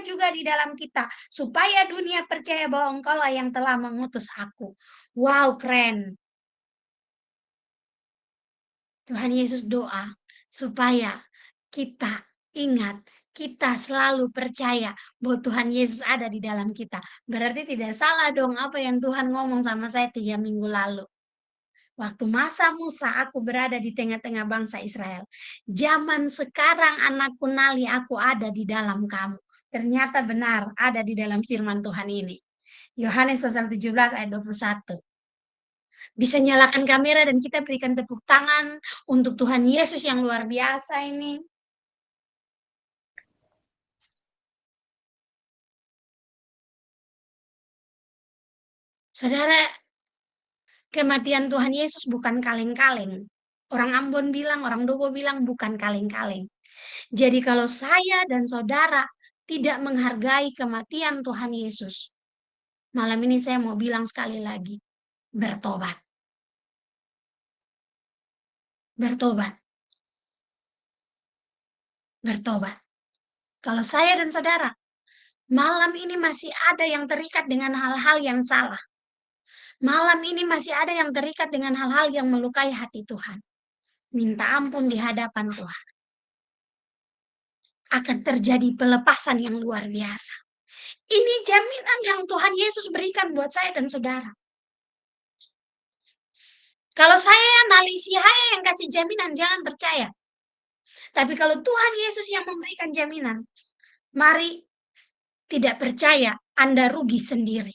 juga di dalam kita. Supaya dunia percaya bahwa Engkaulah yang telah mengutus aku. Wow, keren. Tuhan Yesus doa supaya kita ingat, kita selalu percaya bahwa Tuhan Yesus ada di dalam kita. Berarti tidak salah dong apa yang Tuhan ngomong sama saya 3 minggu lalu. Waktu masa Musa aku berada di tengah-tengah bangsa Israel. Zaman sekarang anakku Nali aku ada di dalam kamu. Ternyata benar ada di dalam firman Tuhan ini. Yohanes pasal 17 ayat 21. Bisa nyalakan kamera dan kita berikan tepuk tangan untuk Tuhan Yesus yang luar biasa ini. Saudara, kematian Tuhan Yesus bukan kaleng-kaleng. Orang Ambon bilang, orang Dobo bilang bukan kaleng-kaleng. Jadi kalau saya dan saudara tidak menghargai kematian Tuhan Yesus, malam ini saya mau bilang sekali lagi, bertobat. Bertobat. Bertobat. Kalau saya dan saudara, malam ini masih ada yang terikat dengan hal-hal yang salah. Malam ini masih ada yang terikat dengan hal-hal yang melukai hati Tuhan. Minta ampun di hadapan Tuhan. Akan terjadi pelepasan yang luar biasa. Ini jaminan yang Tuhan Yesus berikan buat saya dan saudara. Kalau saya Nali Sihaya yang kasih jaminan, jangan percaya. Tapi kalau Tuhan Yesus yang memberikan jaminan, mari tidak percaya, Anda rugi sendiri.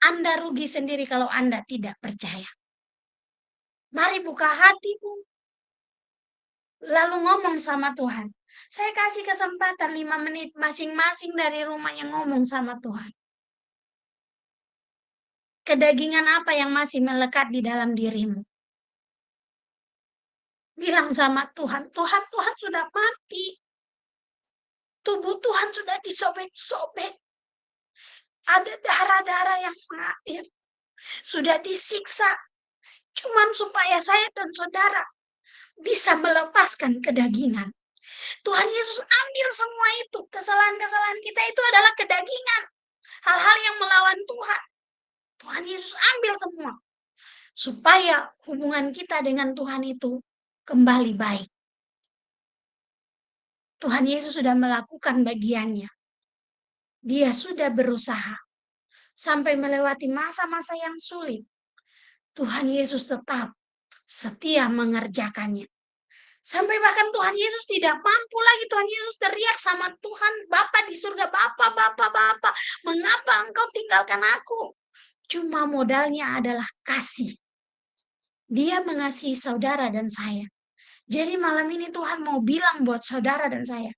Anda rugi sendiri kalau Anda tidak percaya. Mari buka hatimu, lalu ngomong sama Tuhan. Saya kasih kesempatan 5 menit masing-masing dari rumah yang ngomong sama Tuhan. Kedagingan apa yang masih melekat di dalam dirimu? Bilang sama Tuhan, Tuhan sudah mati. Tubuh Tuhan sudah disobek-sobek. Ada darah-darah yang mengalir. Sudah disiksa. Cuman supaya saya dan saudara bisa melepaskan kedagingan. Tuhan Yesus ambil semua itu. Kesalahan-kesalahan kita itu adalah kedagingan. Hal-hal yang melawan Tuhan. Tuhan Yesus ambil semua. Supaya hubungan kita dengan Tuhan itu kembali baik. Tuhan Yesus sudah melakukan bagiannya. Dia sudah berusaha. Sampai melewati masa-masa yang sulit. Tuhan Yesus tetap setia mengerjakannya. Sampai bahkan Tuhan Yesus tidak mampu lagi. Tuhan Yesus teriak sama Tuhan, Bapa di surga, Bapa, mengapa engkau tinggalkan aku? Cuma modalnya adalah kasih. Dia mengasihi saudara dan saya. Jadi malam ini Tuhan mau bilang buat saudara dan saya,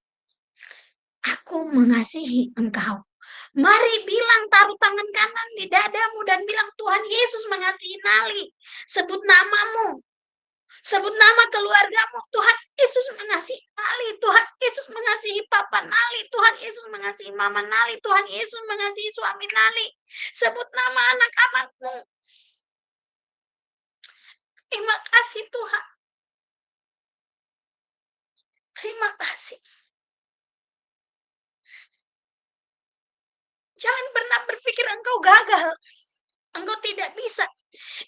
aku mengasihi engkau. Mari bilang, taruh tangan kanan di dadamu dan bilang, Tuhan Yesus mengasihi Nali. Sebut namamu. Sebut nama keluargamu. Tuhan Yesus mengasihi Nali. Tuhan Yesus mengasihi Papa Nali. Tuhan Yesus mengasihi Mama Nali. Tuhan Yesus mengasihi suami Nali. Sebut nama anak-anakmu. Terima kasih Tuhan. Terima kasih. Jangan pernah berpikir engkau gagal. Engkau tidak bisa.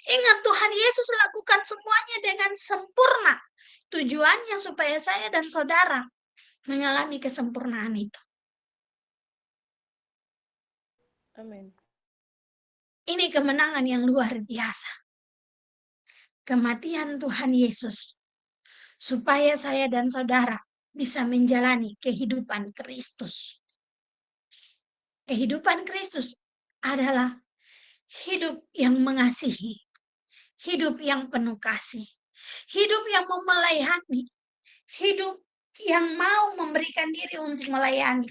Ingat Tuhan Yesus lakukan semuanya dengan sempurna. Tujuannya supaya saya dan saudara mengalami kesempurnaan itu. Amin. Ini kemenangan yang luar biasa. Kematian Tuhan Yesus. Supaya saya dan saudara bisa menjalani kehidupan Kristus. Kehidupan Kristus adalah hidup yang mengasihi. Hidup yang penuh kasih. Hidup yang memelayani. Hidup yang mau memberikan diri untuk melayani.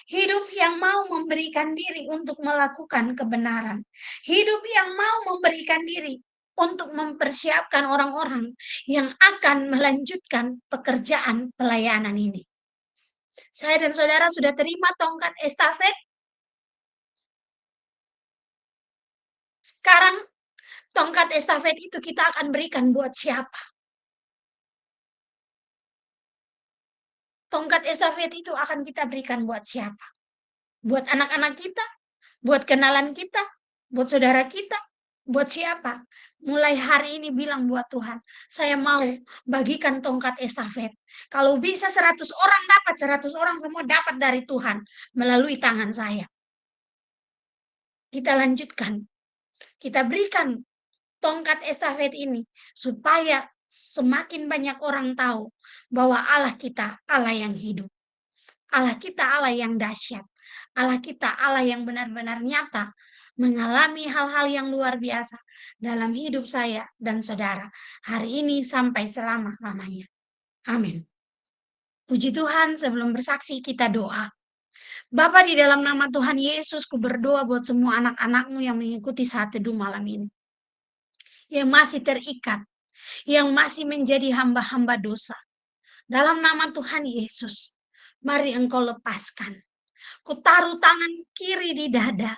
Hidup yang mau memberikan diri untuk melakukan kebenaran. Hidup yang mau memberikan diri untuk mempersiapkan orang-orang yang akan melanjutkan pekerjaan pelayanan ini. Saya dan saudara sudah terima tongkat estafet. Sekarang tongkat estafet itu kita akan berikan buat siapa? Tongkat estafet itu akan kita berikan buat siapa? Buat anak-anak kita? Buat kenalan kita? Buat saudara kita? Buat siapa? Mulai hari ini bilang buat Tuhan, saya mau bagikan tongkat estafet. Kalau bisa 100 orang dapat, 100 orang semua dapat dari Tuhan melalui tangan saya. Kita lanjutkan. Kita berikan tongkat estafet ini supaya semakin banyak orang tahu bahwa Allah kita Allah yang hidup. Allah kita Allah yang dahsyat. Allah kita Allah yang benar-benar nyata mengalami hal-hal yang luar biasa dalam hidup saya dan saudara hari ini sampai selama-lamanya. Amin. Puji Tuhan, sebelum bersaksi kita doa. Bapa, di dalam nama Tuhan Yesus, ku berdoa buat semua anak-anakmu yang mengikuti saat teduh malam ini. Yang masih terikat, yang masih menjadi hamba-hamba dosa. Dalam nama Tuhan Yesus, mari engkau lepaskan. Ku taruh tangan kiri di dada.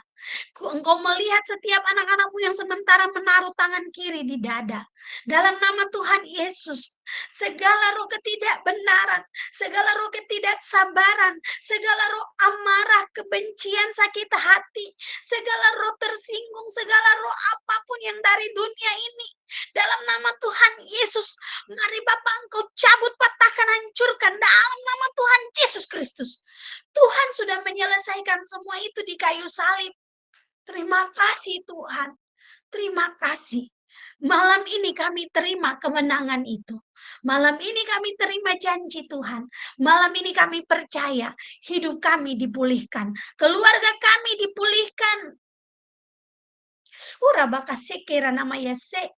Engkau melihat setiap anak-anakmu yang sementara menaruh tangan kiri di dada. Dalam nama Tuhan Yesus, segala roh ketidakbenaran, segala roh ketidaksabaran, segala roh amarah, kebencian, sakit hati, segala roh tersinggung, segala roh apapun yang dari dunia ini, dalam nama Tuhan Yesus, mari Bapa engkau cabut, patahkan, hancurkan dalam nama Tuhan Yesus Kristus. Tuhan sudah menyelesaikan semua itu di kayu salib. Terima kasih Tuhan. Terima kasih. Malam ini kami terima kemenangan itu. Malam ini kami terima janji Tuhan. Malam ini kami percaya hidup kami dipulihkan. Keluarga kami dipulihkan. Urabakasekera nama Yese.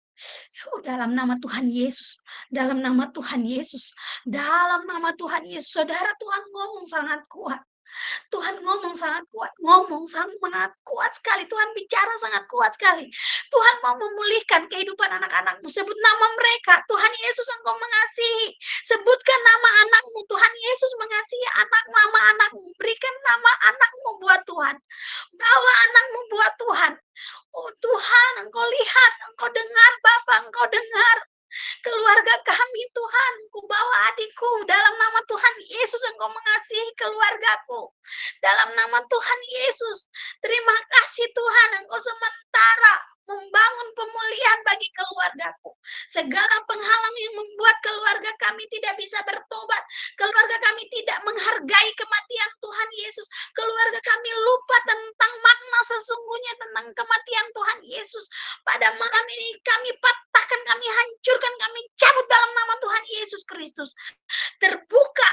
Dalam nama Tuhan Yesus. Dalam nama Tuhan Yesus. Dalam nama Tuhan Yesus. Saudara, Tuhan ngomong sangat kuat. Tuhan ngomong sangat kuat, ngomong sangat kuat sekali. Tuhan bicara sangat kuat sekali. Tuhan mau memulihkan kehidupan anak-anakmu. Sebut nama mereka. Tuhan Yesus engkau mengasihi. Sebutkan nama anakmu. Tuhan Yesus mengasihi nama anakmu. Berikan nama anakmu buat Tuhan. Bawa anakmu buat Tuhan. Oh Tuhan, engkau lihat, engkau dengar Bapa, engkau dengar. Keluarga kami Tuhan, ku bawa adikku dalam nama Tuhan Yesus, engkau mengasihi keluargaku. Dalam nama Tuhan Yesus, terima kasih Tuhan, engkau sementara membangun pemulihan bagi keluargaku. Segala penghalang yang membuat keluarga kami tidak bisa bertobat, keluarga kami tidak menghargai kematian Tuhan Yesus, keluarga kami lupa tentang makna sesungguhnya tentang kematian Tuhan Yesus. Pada malam ini kami patahkan, kami hancurkan, kami cabut dalam nama Tuhan Yesus Kristus. Terbuka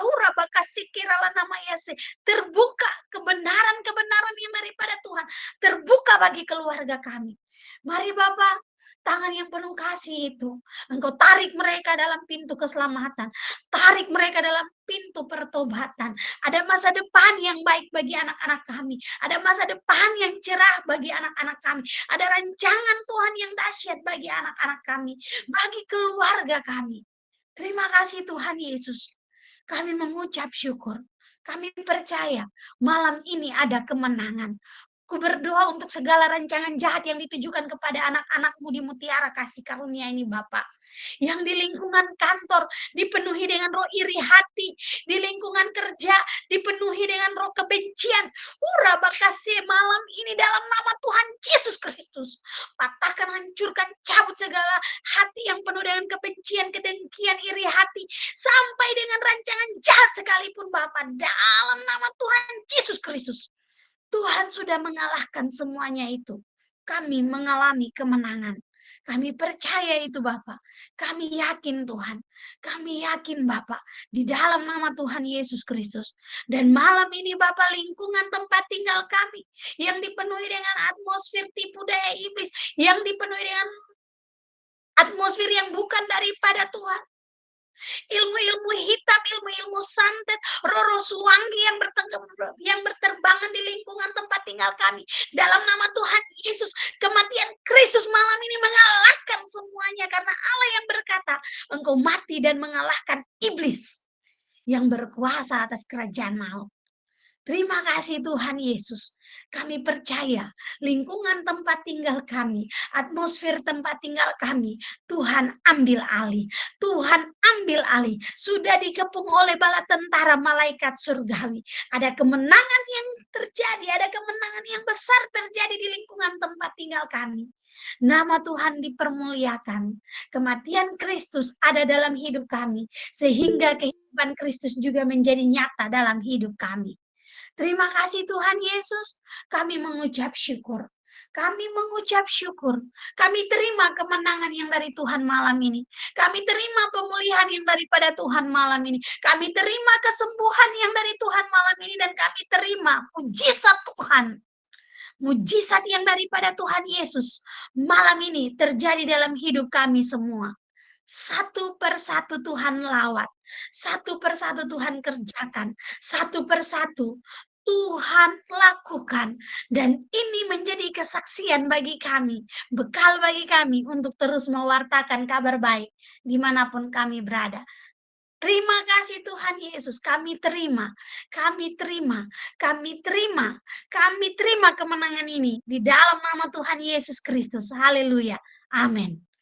urabakasikirala nama Yesus. Terbuka kebenaran-kebenaran yang daripada Tuhan. Terbuka bagi keluarga kami. Mari Bapak, tangan yang penuh kasih itu. Engkau tarik mereka dalam pintu keselamatan. Tarik mereka dalam pintu pertobatan. Ada masa depan yang baik bagi anak-anak kami. Ada masa depan yang cerah bagi anak-anak kami. Ada rancangan Tuhan yang dahsyat bagi anak-anak kami. Bagi keluarga kami. Terima kasih Tuhan Yesus. Kami mengucap syukur. Kami percaya malam ini ada kemenangan. Ku berdoa untuk segala rancangan jahat yang ditujukan kepada anak-anak-Mu di Mutiara Kasih Karunia ini Bapak. Yang di lingkungan kantor dipenuhi dengan roh iri hati. Di lingkungan kerja dipenuhi dengan roh kebencian. Bakasih malam ini dalam nama Tuhan Yesus Kristus. Patahkan, hancurkan, cabut segala hati yang penuh dengan kebencian, kedengkian, iri hati. Sampai dengan rancangan jahat sekalipun Bapak. Dalam nama Tuhan Yesus Kristus. Tuhan sudah mengalahkan semuanya itu. Kami mengalami kemenangan. Kami percaya itu Bapak. Kami yakin Tuhan. Kami yakin Bapak. Di dalam nama Tuhan Yesus Kristus. Dan malam ini Bapak, lingkungan tempat tinggal kami. Yang dipenuhi dengan atmosfer tipu daya iblis. Yang dipenuhi dengan atmosfer yang bukan daripada Tuhan. Ilmu-ilmu hitam, ilmu-ilmu santet, roh-roh suwangi yang berterbangan di lingkungan tempat tinggal kami. Dalam nama Tuhan Yesus, kematian Kristus malam ini mengalahkan semuanya. Karena Allah yang berkata, engkau mati dan mengalahkan iblis yang berkuasa atas kerajaan maut. Terima kasih Tuhan Yesus. Kami percaya lingkungan tempat tinggal kami, atmosfer tempat tinggal kami, Tuhan ambil alih. Tuhan ambil alih. Sudah dikepung oleh bala tentara malaikat surgawi. Ada kemenangan yang terjadi, ada kemenangan yang besar terjadi di lingkungan tempat tinggal kami. Nama Tuhan dipermuliakan. Kematian Kristus ada dalam hidup kami. Sehingga kehidupan Kristus juga menjadi nyata dalam hidup kami. Terima kasih Tuhan Yesus. Kami mengucap syukur. Kami mengucap syukur. Kami terima kemenangan yang dari Tuhan malam ini. Kami terima pemulihan yang daripada Tuhan malam ini. Kami terima kesembuhan yang dari Tuhan malam ini. Dan kami terima mujizat Tuhan. Mujizat yang daripada Tuhan Yesus malam ini terjadi dalam hidup kami semua. Satu persatu Tuhan lawat. Satu persatu Tuhan kerjakan. Satu persatu Tuhan lakukan. Dan ini menjadi kesaksian bagi kami. Bekal bagi kami untuk terus mewartakan kabar baik dimanapun kami berada. Terima kasih Tuhan Yesus. Kami terima. Kami terima. Kami terima. Kami terima kemenangan ini. Di dalam nama Tuhan Yesus Kristus. Haleluya. Amin.